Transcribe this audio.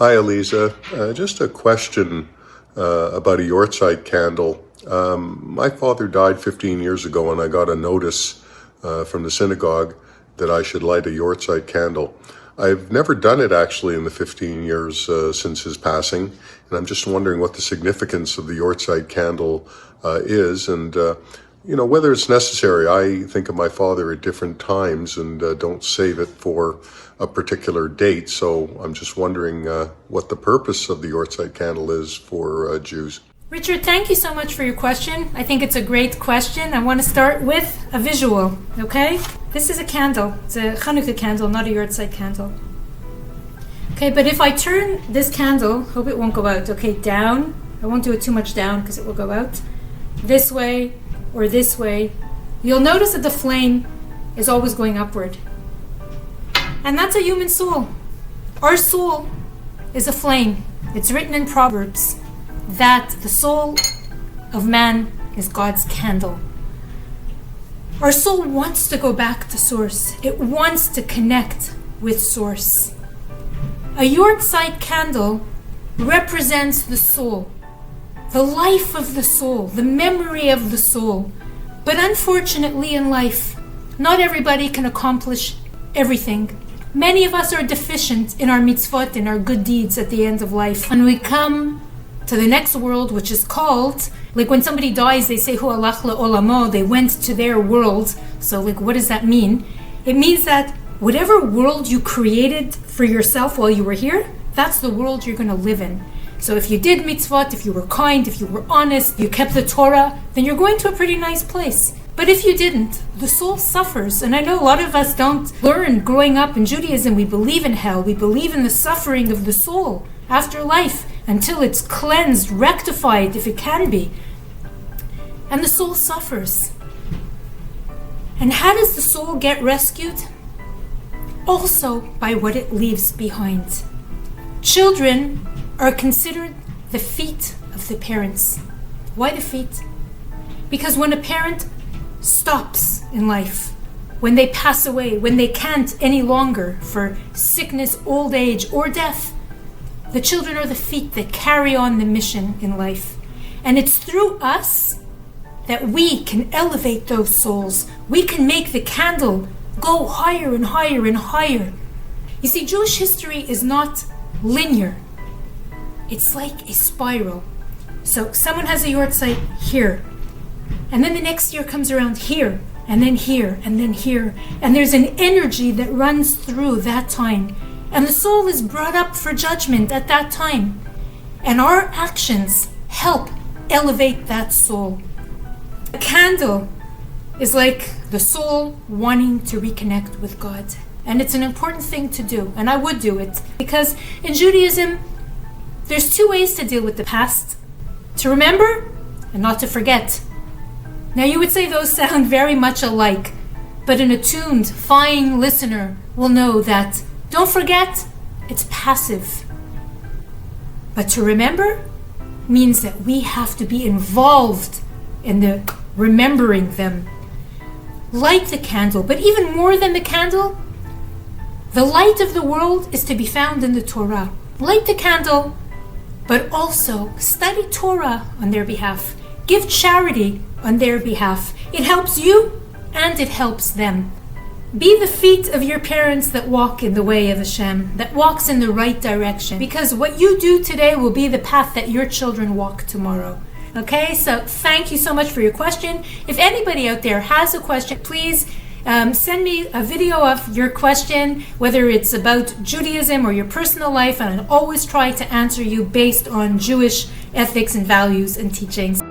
Hi, Aliza. Just a question about a Yortzeit candle. My father died 15 years ago, and I got a notice from the synagogue that I should light a Yortzeit candle. I've never done it actually in the 15 years since his passing, and I'm just wondering what the significance of the Yortzeit candle is, and whether it's necessary. I think of my father at different times and don't save it for a particular date, so I'm just wondering what the purpose of the Yortzeit candle is for Jews. Richard, thank you so much for your question. I think it's a great question. I want to start with a visual, okay? This is a candle. It's a Hanukkah candle, not a Yortzeit candle. Okay, but if I turn this candle, hope it won't go out, okay, down. I won't do it too much down because it will go out. This way or this way. You'll notice that the flame is always going upward. And that's a human soul. Our soul is a flame. It's written in Proverbs that the soul of man is God's candle. Our soul wants to go back to source. It wants to connect with source. A Yortzeit candle represents the soul, the life of the soul, the memory of the soul. But unfortunately in life, not everybody can accomplish everything. Many of us are deficient in our mitzvot, in our good deeds at the end of life. When we come to the next world, which is called, like when somebody dies, they say, Hu alach le'olamo, they went to their world. So like, what does that mean? It means that whatever world you created for yourself while you were here, that's the world you're going to live in. So if you did mitzvot, if you were kind, if you were honest, you kept the Torah, then you're going to a pretty nice place. But if you didn't, the soul suffers. And I know a lot of us don't learn growing up in Judaism. We believe in hell. We believe in the suffering of the soul after life until it's cleansed, rectified, if it can be. And the soul suffers. And how does the soul get rescued? Also by what it leaves behind. Children are considered the feet of the parents. Why the feet? Because when a parent stops in life, when they pass away, when they can't any longer for sickness, old age, or death, the children are the feet that carry on the mission in life. And it's through us that we can elevate those souls. We can make the candle go higher and higher and higher. You see, Jewish history is not linear. It's like a spiral. So someone has a Yortzeit here, and then the next year comes around here, and then here, and then here. And there's an energy that runs through that time. And the soul is brought up for judgment at that time. And our actions help elevate that soul. A candle is like the soul wanting to reconnect with God. And it's an important thing to do. And I would do it. Because in Judaism, there's two ways to deal with the past. To remember and not to forget. Now you would say those sound very much alike, but an attuned, fine listener will know that don't forget, it's passive. But to remember means that we have to be involved in the remembering them. Light the candle, but even more than the candle, the light of the world is to be found in the Torah. Light the candle, but also study Torah on their behalf. Give charity on their behalf. It helps you and it helps them. Be the feet of your parents that walk in the way of Hashem, that walks in the right direction. Because what you do today will be the path that your children walk tomorrow. Okay, so thank you so much for your question. If anybody out there has a question, please send me a video of your question, whether it's about Judaism or your personal life, and I'll always try to answer you based on Jewish ethics and values and teachings.